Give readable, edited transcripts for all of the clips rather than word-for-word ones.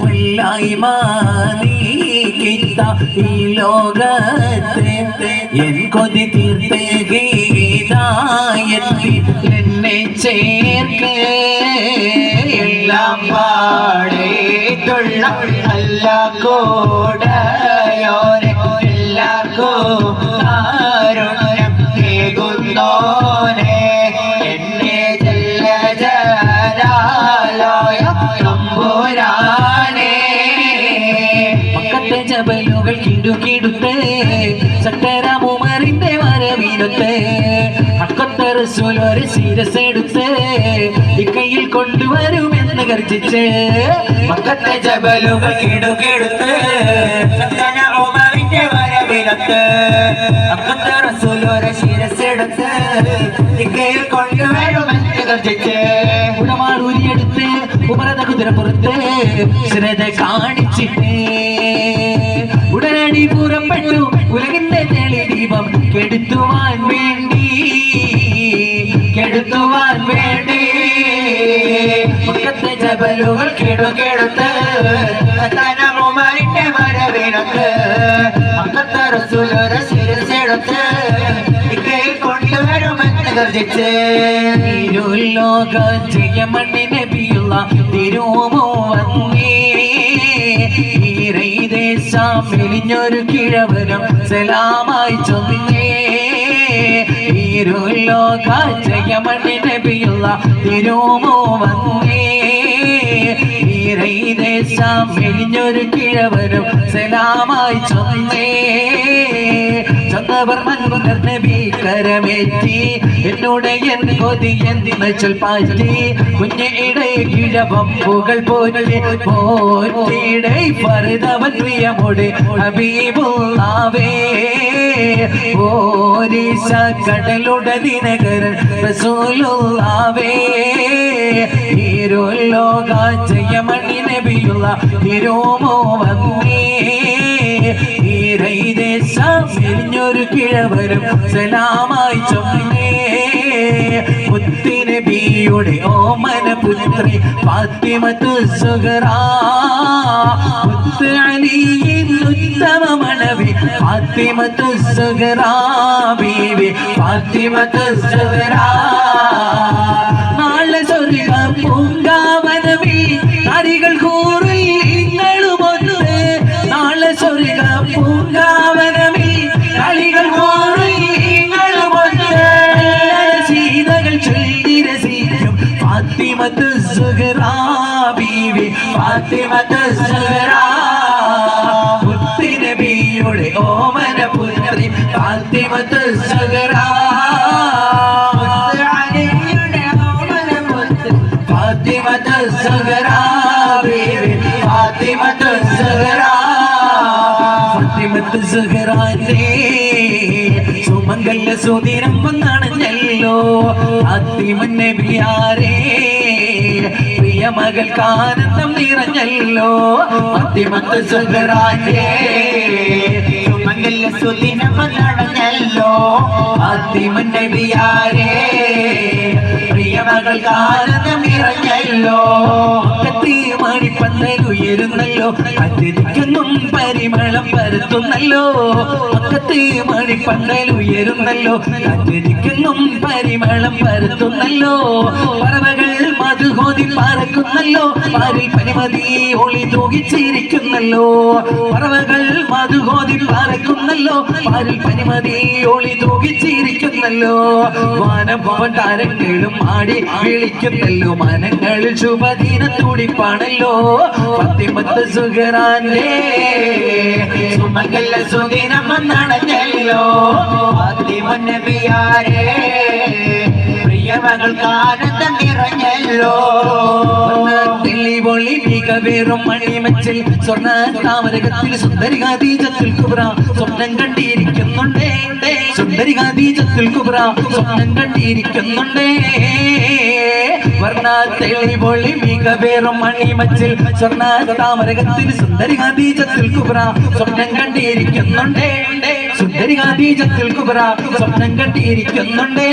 വല്ലായ്മ നീക്കിത്ത ഈ ലോകത്തെ എൻ കൊതി തീർത്ത് ഗീതായത്തിൽ എന്നെ ചേർക്ക് എല്ലാം പാടേത്തുള്ള നല്ല കൂടയോരെ എല്ലാവർക്കും കാരുണ്യം കേകുന്നോനെ എന്നെ ജല്ല ജലാലയ തമ്പുരാനെ പക്കത്തെ ജബലുകൾ കിടുകിടുത്ത് സക്കരാമുമറിന്റെ വരവിനൊത്ത് അക്കത്തെ റസൂൽ ഒരു ശിരസെടുത്ത് ഇക്കയിൽ കൊണ്ടുവരുമെന്ന് ഗർജിച്ച് പക്കത്തെ ജബലുകൾ കിടുകിടുത്ത് സക്കരാമുമറിന്റെ വരവിനൊത്ത് അക്കത്തെ റസൂൽ ഒരു ശിരസെടുത്ത് ഇക്കയിൽ കൊണ്ടുവരുമെന്ന് ഗർജിച്ച് ഉടമാറൂരിയെടുത്ത് ഉമറത കുതിരപ്പുറത്ത് ശ്രദ്ധ കാണിച്ചിട്ട് ഉടനടി പുറപ്പെട്ടു ഉലകിന്റെ തെളി ദീപം കെടുത്തുവാൻ വേണ്ടി പക്കത്തെ ജബലുകൾ കിടുകിടുത്ത് സക്കരാമുമറിന്റെ വരവിനൊത്ത് അക്കത്തെ റസൂൽ ഒരു ശിരസെടുത്ത് ഇക്കയിൽ കൊണ്ടുവരുമെന്ന് ഗർജിച്ച് തിരുലോക ജയമണ്ണി നബിയുള്ള തിരുമോ വന്നേ ദേശം മെലിഞ്ഞൊരു കിഴവനും സലാമായി ചൊന്നേ തിരുലോക ജയമണ്ണി നബിയുള്ള തിരുമോ വന്നേ ദേശം മെലിഞ്ഞൊരു കിഴവനും സലാമായി ചൊന്നേ ചന്തവർ മൻവർ നബി കരമേറ്റി എന്നോട് എൻ കൊതി എന്തിന് ചൊൽപ്പാറ്റി കുഞ്ഞെ ഇടയ കിഴവമ്പുകൾ പോലെ പോറ്റിടை പറുതവൻ പ്രിയമോട് ഹബീബുള്ളാവേ ഓരീശ കടലുടെ ദിനകരൻ റസൂലുള്ളാവേ തിരുലോക ജയമണി നബിയുള്ള തിരുമോ വന്നേ ദേശം മെലിഞ്ഞൊരു കിഴവരും സലാമായി ചൊന്നേ മുത്തുനബിയുടെ ഓമന പുത്രി ഫാത്തിമത്തു സുഹറാ മുത്ത് അലിയിൻ ഉത്തമ മണവി ഫാത്തിമത്തു സുഹറാ ബീവി ഫാത്തിമത്തു സുഹറാ നാളെ സ്വർഗ പൂങ്കാവനവി താരികൾ കൂറിൽ ഇങ്ങളുമൊന്ന് നാളെ സ്വർഗ പൂങ്കാവനവി കളികൾ കൂറിൽ ഇങ്ങളുമൊന്ന് സീതകൾ ചൊല്ലി രസിക്കും ഫാത്തിമത്തു സുഹറാ ബീവി ഫാത്തിമത്തു സുഹറാ മുത്തുനബിയുടെ ഓമന പുത്രി ഫാത്തിമത്തു സുഹറാ ഫാത്തിമത്തു സുഹറാ ബീവി ഫാത്തിമത്തു സുഹറാ ഫാത്തിമത്തു സുഹറാന്റെ സുമംഗല സുദിനം വന്നണഞ്ഞല്ലോ ഫാത്തിമ നബിയാരേ പ്രിയ മകൾക്ക് ആനന്ദം നിറഞ്ഞല്ലോ ഫാത്തിമത്തു സുഹറാന്റെ സുമംഗല സുദിനം വന്നണഞ്ഞല്ലോ ഫാത്തിമ നബിയാരേ പ്രിയ മകൾക്ക് ആനന്ദം നിറഞ്ഞല്ലോ മണിപ്പന്തൽ ഉയരുന്നല്ലോ അതിരിക്കുന്നും പരിമളം പരത്തുന്നല്ലോ പക്കത്ത് മണിപ്പന്തൽ ഉയരുന്നല്ലോ അതിരിക്കുന്നും പരിമളം പരത്തുന്നല്ലോ പറവകൾ മധുഹോതി പറക്കുന്നല്ലോ പാരിൽ പനിമതി ഒളി തൂകിച്ചിരിക്കുന്നല്ലോ പറവകൾ മധുഹോതി പറക്കുന്നല്ലോ പാരിൽ പനിമതി ഒളി തൂകിച്ചിരിക്കുന്നല്ലോ വാനഭവൻ താരങ്ങളും ആടി വിളിക്കുന്നല്ലോ മനങ്ങളിൽ ശുഭദിന തുടിപ്പാണല്ലോ ഫാത്തിമത്തു സുഹറാന്റെ സുമംഗല സുദിനം വന്നണഞ്ഞല്ലോ ഫാത്തിമ നബിയാരേ പ്രിയ മകൾക്ക് ആനന്ദം നിറഞ്ഞല്ലോ തെളിവൊളി മികവേറും മണിമച്ചിൽ സ്വർണ്ണ താമരകത്തിൽ സുന്ദരി ഖദീജത്തുൽ കുബ്ര സ്വപ്നം കണ്ടിരിക്കുന്നുണ്ടേ സുന്ദരി ഖദീജത്തുൽ കുബ്ര സ്വപ്നം കണ്ടിരിക്കുന്നുണ്ടേ വർണ്ണ തെളിവൊളി മികവേറും മണിമച്ചിൽ സ്വർണ്ണ താമരകത്തിൽ സുന്ദരി ഖദീജത്തുൽ കുബ്ര സ്വപ്നം കണ്ടിരിക്കുന്നുണ്ടേ സുന്ദരി ഖദീജത്തുൽ കുബ്ര സ്വപ്നം കണ്ടിരിക്കുന്നുണ്ടേ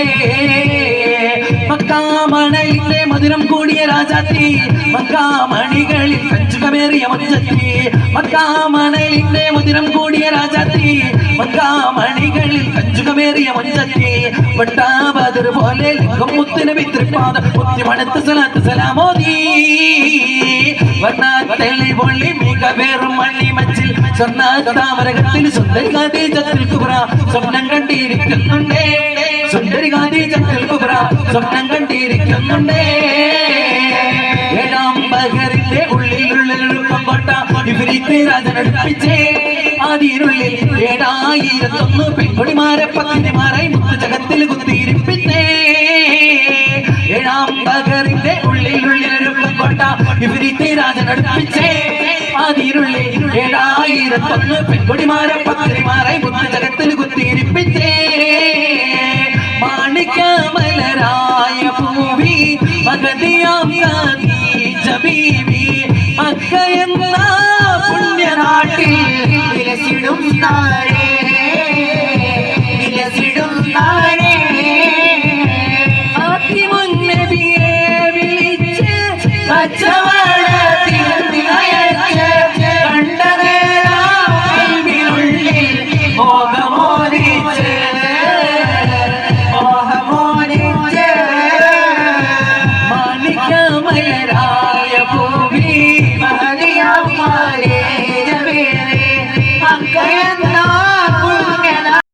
മക്കാമണലിന്റെ മധുരം കൂടിയ രാജാത്തി മക്കാമണികളിൽ കഞ്ചുകമേറി മേറിയ മുഞ്ചത്തി മക്കാമണലിന്റെ മുതിരം കൂടിയ രാജാത്തി മക്കാമണികളിൽ കഞ്ചുകമേറിയ മുഞ്ചത്തി വട്ടാബദർ പോലെ ലിംഗം മുത്തിന് വിത്രിപ്പാദ മുത്തിമണത്ത് സലാത്ത് സലാമോദി വർണ്ണാത്തെളി പൊള്ളി മികവേറും മണ്ണി മച്ചിൽ സ്വർണ്ണ താമരകത്തിൽ സുന്ദരി ഖദീജത്തുൽ കുബ്ര സ്വപ്നം കണ്ടിരിക്കുന്നുണ്ടേ സുന്ദരി ഖദീജത്തുൽ കുബ്ര സ്വപ്നം കണ്ടിരിക്കുന്നുണ്ടേ ഏഴാം ബഹറിന്റെ ഉള്ളിൽ കൊണ്ട ഇവരിത്തെ രാജനടുപ്പിച്ചേ അതിനുള്ളിൽ 7001 പെൺകുടിമാരെ പത്തിനിമാരായി മുത്ത് ജഗത്തിൽ കുത്തിയിരിപ്പിച്ചേ ഏഴാം ബഹറിന്റെ ഉള്ളിൽ കൊണ്ട ഇവരിത്തെ രാജനടുപ്പിച്ചേ അതിനുള്ളിൽ 7001 പെൺകുടിമാരെ പത്തിനിമാരായി മുത്ത് ജഗത്തിൽ കുത്തിയിരിപ്പിച്ചേ മാണിക്യമലരായ ഭൂമി മഗതിയാം ഖദീജ ബീവി മക്ക എന്ന പുണ്യനാട്ടിൽ വിലസിടും നാരേ വിലസിടും നാരേ ഫാത്തിമുൻ നബിയെ വിളിച്ച്